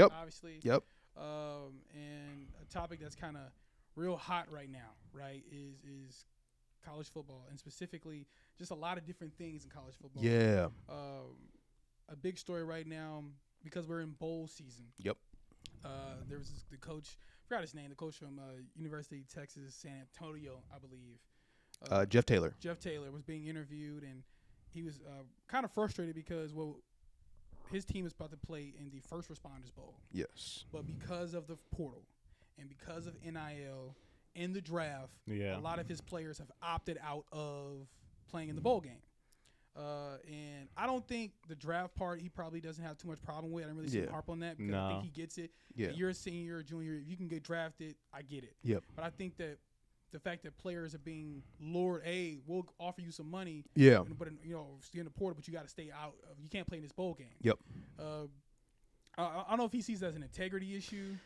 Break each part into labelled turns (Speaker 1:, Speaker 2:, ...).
Speaker 1: obviously.
Speaker 2: Yep.
Speaker 1: And a topic that's kind of real hot right now, right, is college football, and specifically just a lot of different things in college football.
Speaker 2: Yeah.
Speaker 1: A big story right now because we're in bowl season.
Speaker 2: Yep.
Speaker 1: There was the coach, I forgot his name, the coach from University of Texas, San Antonio, I believe.
Speaker 2: Jeff Traylor.
Speaker 1: Jeff Traylor was being interviewed, and he was kind of frustrated because, his team is about to play in the First Responders Bowl.
Speaker 2: Yes.
Speaker 1: But because of the portal and because of NIL and the draft, a lot of his players have opted out of playing in the bowl game. And I don't think the draft part he probably doesn't have too much problem with. I don't really see him harp on that because I think he gets it.
Speaker 2: Yeah.
Speaker 1: You're a senior or junior. If you can get drafted, I get it.
Speaker 2: Yep.
Speaker 1: But I think that the fact that players are being lured, hey, we'll offer you some money.
Speaker 2: Yeah.
Speaker 1: But stay in the portal, but you got to stay out. You can't play in this bowl game.
Speaker 2: Yep.
Speaker 1: I don't know if he sees it as an integrity issue,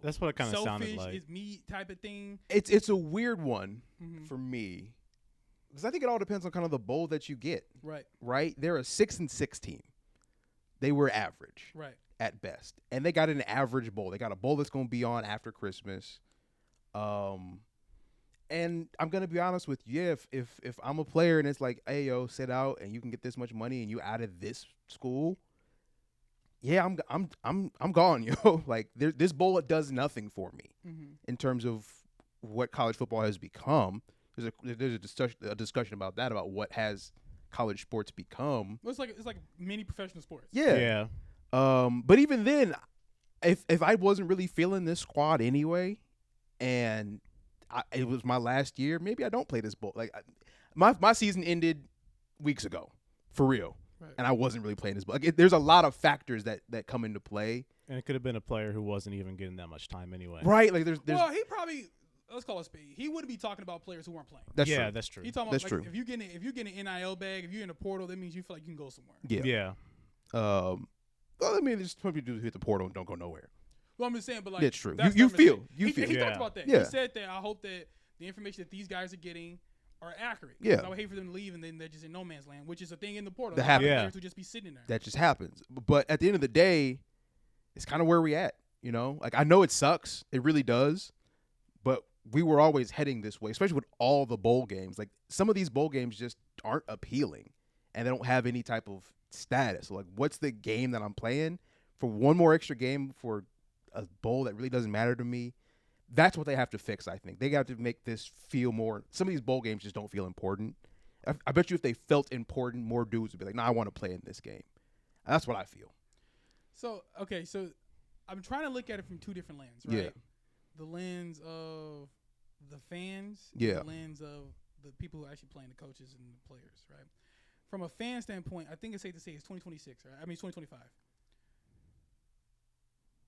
Speaker 3: that's what it kind of sounded
Speaker 1: selfish,
Speaker 3: like.
Speaker 1: it's me type of thing.
Speaker 2: It's a weird one for me because I think it all depends on kind of the bowl that you get.
Speaker 1: Right.
Speaker 2: Right. They're a 6-6 team. They were average.
Speaker 1: Right.
Speaker 2: At best, and they got an average bowl. They got a bowl that's going to be on after Christmas. And I'm gonna be honest with you. If I'm a player and it's like, hey yo, sit out and you can get this much money and you out of this school, yeah, I'm gone, yo. Like this bowl does nothing for me in terms of what college football has become. There's a discussion about that, about what has college sports become.
Speaker 1: Well, it's like mini professional sports.
Speaker 2: Yeah. But even then, if I wasn't really feeling this squad anyway, and it was my last year, maybe I don't play this bowl. Like my season ended weeks ago, for real, and I wasn't really playing this bowl. Like there's a lot of factors that come into play.
Speaker 3: And it could have been a player who wasn't even getting that much time anyway.
Speaker 2: Right? Like there's
Speaker 1: well, he probably, let's call it speed. He wouldn't be talking about players who weren't playing.
Speaker 2: That's true.
Speaker 3: That's true.
Speaker 1: He's talking
Speaker 2: that's
Speaker 1: about
Speaker 2: true.
Speaker 1: If you're getting an NIL bag, if you're in a portal, that means you feel like you can go somewhere.
Speaker 3: Yeah.
Speaker 2: Well, I mean, there's some people who hit the portal and don't go nowhere.
Speaker 1: Well, I'm just saying, but like
Speaker 2: That's true.
Speaker 1: That's
Speaker 2: You feel.
Speaker 1: He
Speaker 2: Yeah.
Speaker 1: talked about that.
Speaker 2: Yeah.
Speaker 1: He said that I hope that the information that these guys are getting are accurate.
Speaker 2: Yeah.
Speaker 1: I would hate for them to leave and then they're just in no man's land, which is a thing in the portal.
Speaker 2: That happens.
Speaker 1: Players who just be sitting there.
Speaker 2: That just happens. But at the end of the day, it's kind of where we at. You know, like I know it sucks. It really does. But we were always heading this way, especially with all the bowl games. Like some of these bowl games just aren't appealing, and they don't have any type of status. So, like, what's the game that I'm playing for? One more extra game for a bowl that really doesn't matter to me. That's what they have to fix. I think they got to make this feel more. Some of these bowl games just don't feel important. I bet you if they felt important, more dudes would be like, "No, I want to play in this game." That's what I feel.
Speaker 1: So I'm trying to look at it from two different lenses, right?
Speaker 2: Yeah.
Speaker 1: The lens of the fans,
Speaker 2: Yeah.
Speaker 1: the lens of the people who are actually playing, the coaches and the players, right? From a fan standpoint, I think it's safe to say it's 2026, right? I mean, it's 2025.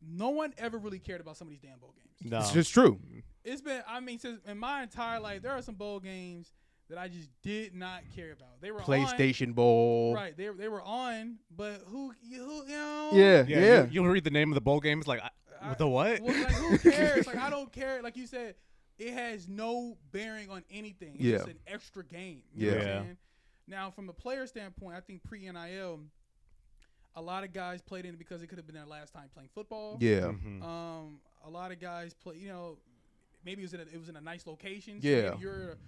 Speaker 1: No one ever really cared about some of these damn bowl games.
Speaker 3: No.
Speaker 2: It's just true.
Speaker 1: It's been, since in my entire life, there are some bowl games that I just did not care about. They were
Speaker 2: PlayStation Bowl.
Speaker 1: Right. They were on, but who you know?
Speaker 2: Yeah.
Speaker 3: You'll read the name of the bowl games like, the what?
Speaker 1: Well, like, who cares? Like, I don't care. Like you said, it has no bearing on anything. It's just an extra game. You know what I'm saying? Now, from a player standpoint, I think pre-NIL, a lot of guys played in it because it could have been their last time playing football.
Speaker 2: Yeah.
Speaker 1: A lot of guys play. You know, maybe it was in a nice location. So
Speaker 2: Yeah.
Speaker 1: maybe you're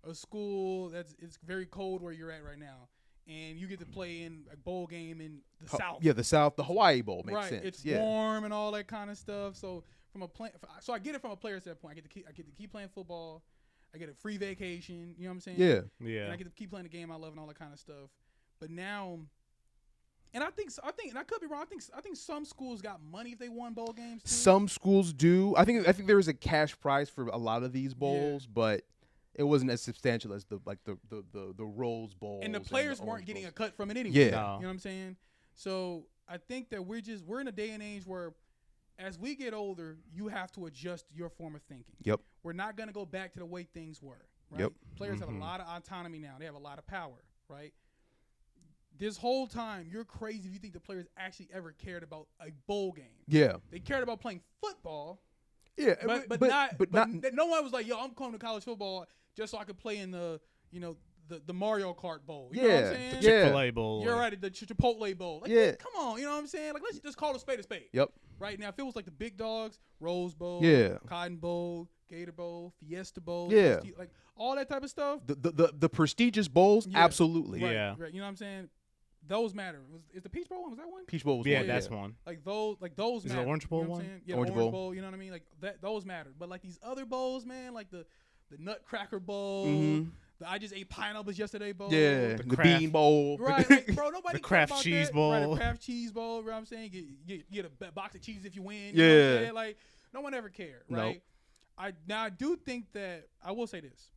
Speaker 1: a school it's very cold where you're at right now, and you get to play in a bowl game in the South.
Speaker 2: Yeah, the South, the Hawaii Bowl makes sense.
Speaker 1: It's
Speaker 2: yeah.
Speaker 1: warm and all that kind of stuff. So so I get it from a player standpoint. I get to keep playing football. I get a free vacation. You know what I'm saying?
Speaker 2: Yeah.
Speaker 3: Yeah.
Speaker 1: And I get to keep playing the game I love and all that kind of stuff. But now, and I think, and I could be wrong. I think some schools got money if they won bowl games too.
Speaker 2: Some schools do. I think there was a cash prize for a lot of these bowls, but it wasn't as substantial as the Rose Bowl.
Speaker 1: And the players weren't getting a cut from it anyway.
Speaker 2: Yeah.
Speaker 1: You know what I'm saying? So I think that we're in a day and age where, as we get older, you have to adjust your form of thinking.
Speaker 2: Yep.
Speaker 1: We're not going to go back to the way things were, right?
Speaker 2: Yep.
Speaker 1: Players have a lot of autonomy now. They have a lot of power, right? This whole time, you're crazy if you think the players actually ever cared about a bowl game.
Speaker 2: Yeah.
Speaker 1: They cared about playing football.
Speaker 2: Yeah,
Speaker 1: but no one was like, yo, I'm coming to college football just so I could play in the the Mario Kart Bowl. You
Speaker 2: Yeah.
Speaker 1: know what I'm saying?
Speaker 3: The Chick-fil-A Bowl.
Speaker 1: You're right. The Chipotle Bowl. Like,
Speaker 2: Yeah.
Speaker 1: come on. You know what I'm saying? Like, let's just call a spade a spade.
Speaker 2: Yep.
Speaker 1: Right now, if it was like the big dogs, Rose Bowl,
Speaker 2: Yeah.
Speaker 1: Cotton Bowl, Gator Bowl, Fiesta Bowl,
Speaker 2: Yeah.
Speaker 1: like all that type of stuff.
Speaker 2: The prestigious bowls,
Speaker 1: Yeah.
Speaker 2: absolutely.
Speaker 1: Right,
Speaker 3: Yeah.
Speaker 1: right. You know what I'm saying? Those matter. Is the Peach Bowl one? Was that one?
Speaker 2: Peach Bowl was
Speaker 3: Yeah,
Speaker 2: one.
Speaker 3: that's one.
Speaker 1: Like those
Speaker 3: Is
Speaker 1: matter.
Speaker 3: the Orange Bowl
Speaker 1: you know what
Speaker 3: one?
Speaker 1: I'm saying? Yeah,
Speaker 2: Orange
Speaker 1: Orange
Speaker 2: Bowl.
Speaker 1: Bowl. You know what I mean? Like those matter. But like these other bowls, man, like the Nutcracker Bowl,
Speaker 2: Mhm.
Speaker 1: the I just ate pineapples yesterday bowl.
Speaker 2: Yeah,
Speaker 3: The
Speaker 2: the
Speaker 3: Kraft-
Speaker 2: Bean Bowl.
Speaker 1: Right, like, bro, nobody
Speaker 3: The
Speaker 1: care
Speaker 3: Kraft
Speaker 1: about
Speaker 3: Cheese
Speaker 1: that.
Speaker 3: Bowl.
Speaker 1: Right, the Kraft Cheese Bowl, you know what I'm saying? Get a box of cheese if you win. You know what I'm
Speaker 2: Yeah.
Speaker 1: saying? Like, no one ever cared, right? I do think that, I will say this.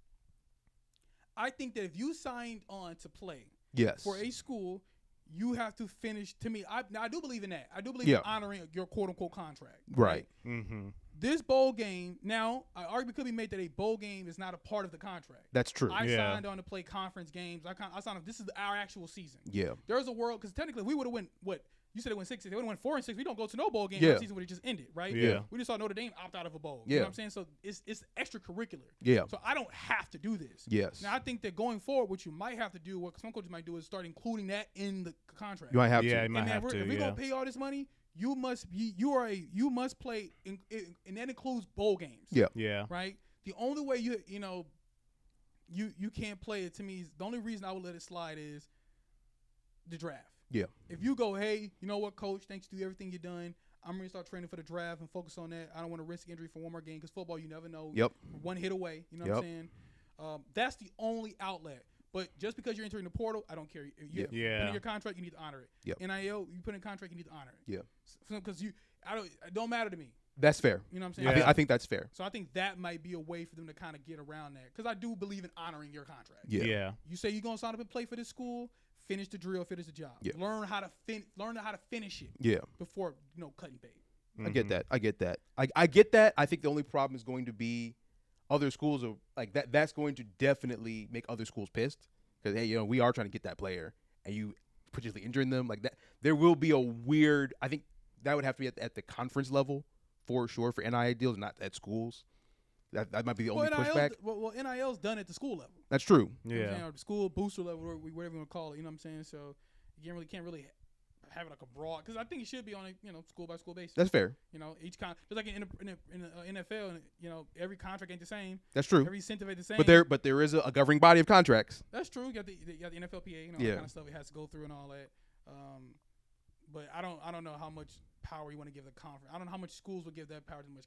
Speaker 1: I think that if you signed on to play
Speaker 2: Yes.
Speaker 1: for a school, you have to finish, to me, I do believe in that. I do believe
Speaker 2: Yeah.
Speaker 1: in honoring your quote-unquote contract.
Speaker 2: Right.
Speaker 3: Mm-hmm.
Speaker 1: This bowl game, now, an argument could be made that a bowl game is not a part of the contract.
Speaker 2: That's true.
Speaker 1: I
Speaker 3: Yeah.
Speaker 1: signed on to play conference games. I signed on. This is our actual season.
Speaker 2: Yeah.
Speaker 1: There's a world, because technically we would have went, what? You said it went 6. They would have went 4 and 6. We don't go to no bowl game.
Speaker 2: Yeah.
Speaker 1: Our season would have just ended, right?
Speaker 3: Yeah.
Speaker 1: We just saw Notre Dame opt out of a bowl.
Speaker 2: Yeah.
Speaker 1: You know what I'm saying? So it's extracurricular.
Speaker 2: Yeah.
Speaker 1: So I don't have to do this.
Speaker 2: Yes.
Speaker 1: Now I think that going forward, what you might have to do, what some coaches might do, is start including that in the contract.
Speaker 2: You might have
Speaker 3: Yeah,
Speaker 2: to.
Speaker 3: you might
Speaker 1: and
Speaker 3: have
Speaker 1: if
Speaker 3: to.
Speaker 1: we're
Speaker 3: Yeah.
Speaker 1: gonna pay all this money, you must play, and that includes bowl games.
Speaker 2: Yeah.
Speaker 3: Yeah.
Speaker 1: Right. The only way you can't play it, to me, is the only reason I would let it slide is the draft.
Speaker 2: Yeah.
Speaker 1: If you go, hey, you know what, coach, thanks to everything you've done, I'm going to start training for the draft and focus on that. I don't want to risk injury for one more game, because football, you never know.
Speaker 2: Yep.
Speaker 1: One hit away. You know what I'm saying? That's the only outlet. But just because you're entering the portal, I don't care. You
Speaker 2: Yeah.
Speaker 1: put in your contract, you need to honor it.
Speaker 2: Yep.
Speaker 1: NIL, you put in a contract, you need to honor it.
Speaker 2: Yeah.
Speaker 1: Because it don't matter to me.
Speaker 2: That's fair.
Speaker 1: You know what I'm saying?
Speaker 3: Yeah.
Speaker 2: I think that's fair.
Speaker 1: So I think that might be a way for them to kind of get around that, because I do believe in honoring your contract.
Speaker 2: Yeah.
Speaker 3: Yeah.
Speaker 1: You say you're gonna sign up and play for this school, finish the drill, finish the job.
Speaker 2: Yeah.
Speaker 1: Learn how to finish it
Speaker 2: Yeah.
Speaker 1: before cutting bait.
Speaker 2: I get that. I get that. I get that. I think the only problem is going to be other schools are like that. That's going to definitely make other schools pissed, because hey, we are trying to get that player, and you potentially injuring them like that. There will be a weird. I think that would have to be at the conference level for sure for NIL deals, not at schools. That might be the only pushback.
Speaker 1: Well, NIL's done at the school level.
Speaker 2: That's true.
Speaker 1: You know what I'm
Speaker 3: Yeah.
Speaker 1: saying? Or the school booster level, or whatever you want to call it. You know what I'm saying? So you can't really have it like a broad, because I think it should be on a school by school basis.
Speaker 2: That's fair.
Speaker 1: Each just like in the NFL, every contract ain't the same.
Speaker 2: That's true.
Speaker 1: Every incentive ain't the same.
Speaker 2: But there is a governing body of contracts.
Speaker 1: That's true. You got the NFLPA, all that
Speaker 2: Yeah.
Speaker 1: kind of stuff it has to go through and all that. But I don't know how much power you want to give the conference. I don't know how much schools would give that power to much